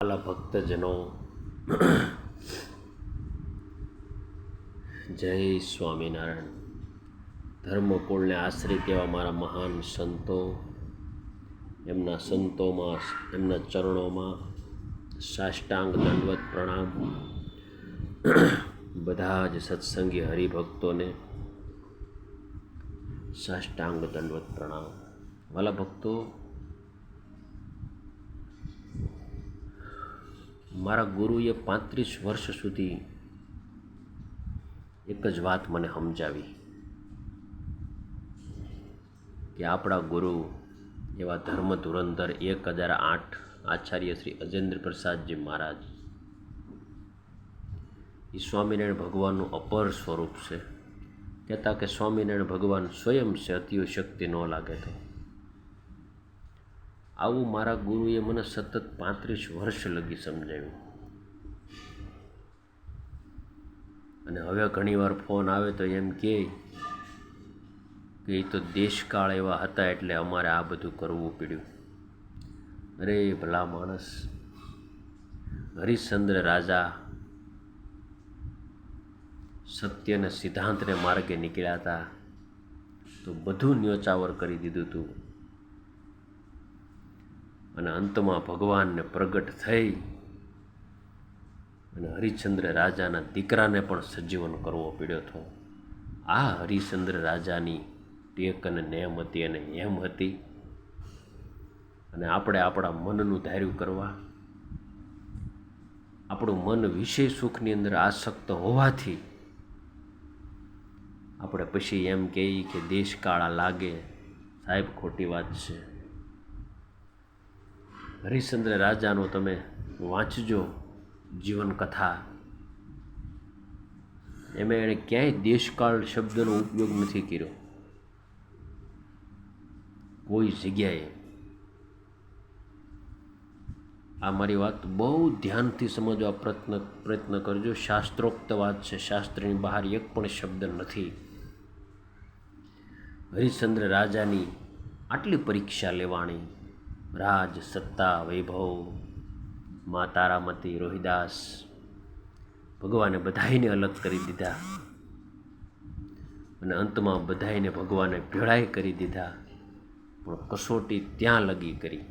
વાલા ભક્તજનો, જય સ્વામિનારાયણ. ધર્મકુળને આશ્રિત એવા મારા મહાન સંતો, એમના સંતોમાં, એમના ચરણોમાં સાષ્ટાંગ દંડવત પ્રણામ. બધા જ સત્સંગી હરિભક્તોને સાષ્ટાંગ દંડવત પ્રણામ. વાલા ભક્તો, મારા ગુરુએ 35 વર્ષ સુધી એક જ વાત મને સમજાવી કે આપણા ગુરુ એવા ધર્મ ધુરંધર 1008 આચાર્ય શ્રી અજેન્દ્ર પ્રસાદજી મહારાજ એ સ્વામિનારાયણ ભગવાનનું અપર સ્વરૂપ છે. કહેતા કે સ્વામિનારાયણ ભગવાન સ્વયં છે, અતિવ શક્તિ ન લાગે તો. આવું મારા ગુરુએ મને સતત 35 વર્ષ લગી સમજાવ્યું. અને હવે ઘણીવાર ફોન આવે તો એમ કહે કે એ તો દેશકાળ એવા હતા એટલે અમારે આ બધું કરવું પડ્યું. અરે ભલા માણસ, હરિશ્ચંદ્ર રાજા સત્યને સિદ્ધાંતને માર્ગે નીકળ્યા હતા તો બધું ન્યોચાવર કરી દીધું હતું. અને અંતમાં ભગવાનને પ્રગટ થઈ અને હરિશ્ચંદ્ર રાજાના દીકરાને પણ સજીવન કરવો પડ્યો હતો. આ હરિશ્ચંદ્ર રાજાની ટેક અને નેમ હતી અને એમ હતી. અને આપણે આપણા મનનું ધાર્યું કરવા, આપણું મન વિષય સુખની અંદર આસક્ત હોવાથી આપણે પછી એમ કહીએ કે દેશકાળા લાગે. સાહેબ, ખોટી વાત છે. હરિશ્ચંદ્ર રાજાનો તમે વાંચજો જીવન કથા, એમાં એણે ક્યાંય દેશકાળ શબ્દનો ઉપયોગ નથી કર્યો કોઈ જગ્યાએ. આ મારી વાત બહુ ધ્યાનથી સમજવા પ્રયત્ન કરજો. શાસ્ત્રોક્ત વાત છે, શાસ્ત્રની બહાર એક પણ શબ્દ નથી. હરિશ્ચંદ્ર રાજાની આટલી પરીક્ષા લેવાણી, રાજ, સત્તા, વૈભવ, મા તારામતી, રોહિદાસ, ભગવાને બધાઈને અલગ કરી દીધા અને અંતમાં બધાઈને ભગવાને ભેળાઈ કરી દીધા. પણ કસોટી ત્યાં લગી કરી.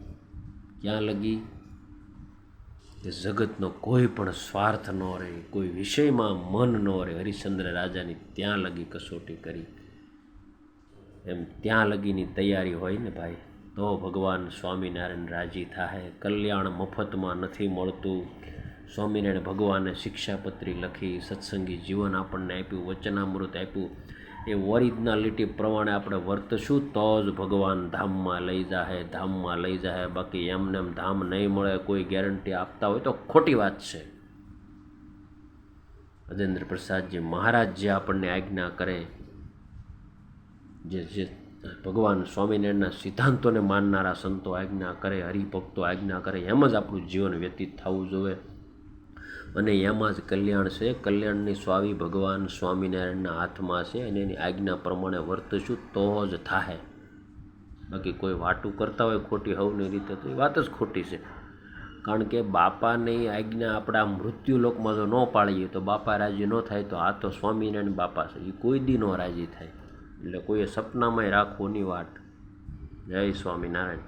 ક્યાં લગી? કે જગતનો કોઈ પણ સ્વાર્થ ન રહે, કોઈ વિષયમાં મન ન રહે. હરિશ્ચંદ્ર રાજાની ત્યાં લગી કસોટી કરી. એમ ત્યાં લગીની તૈયારી હોય ને ભાઈ, તો ભગવાન સ્વામિનારાયણ રાજી થાય. કલ્યાણ મફતમાં નથી મળતું. સ્વામિનારાયણ ભગવાને શિક્ષાપત્રી લખી, સત્સંગી જીવન આપણને આપ્યું, વચનામૃત આપ્યું. એ ઓરિજિનાલિટી પ્રમાણે આપણે વર્તશું તો જ ભગવાન ધામમાં લઈ જાય, ધામમાં લઈ જાય. બાકી એમને એમ ધામ નહીં મળે કોઈ ગેરંટી આપતા હોય તો ખોટી વાત છે. અજેન્દ્ર પ્રસાદજી મહારાજ જે આપણને આજ્ઞા કરે, જે ભગવાન સ્વામિનારાયણના સિદ્ધાંતોને માનનારા સંતો આજ્ઞા કરે, હરિભક્તો આજ્ઞા કરે, એમ જ આપણું જીવન વ્યતીત થવું જોઈએ. અને એમાં જ કલ્યાણ છે. કલ્યાણની સ્વાવી ભગવાન સ્વામિનારાયણના હાથમાં છે અને એની આજ્ઞા પ્રમાણે વર્તશું તો જ થાય. બાકી કોઈ વાતું કરતા હોય ખોટી હવની રીતે તો એ વાત જ ખોટી છે. કારણ કે બાપાની આજ્ઞા આપણા મૃત્યુલોકમાં જો ન પાળીએ તો બાપા રાજી ન થાય. તો આ તો સ્વામિનારાયણ બાપા છે, એ કોઈ દી ન રાજી થાય. એટલે કોઈએ સપનામાંય રાખવું નહીં વાત. જય સ્વામિનારાયણ.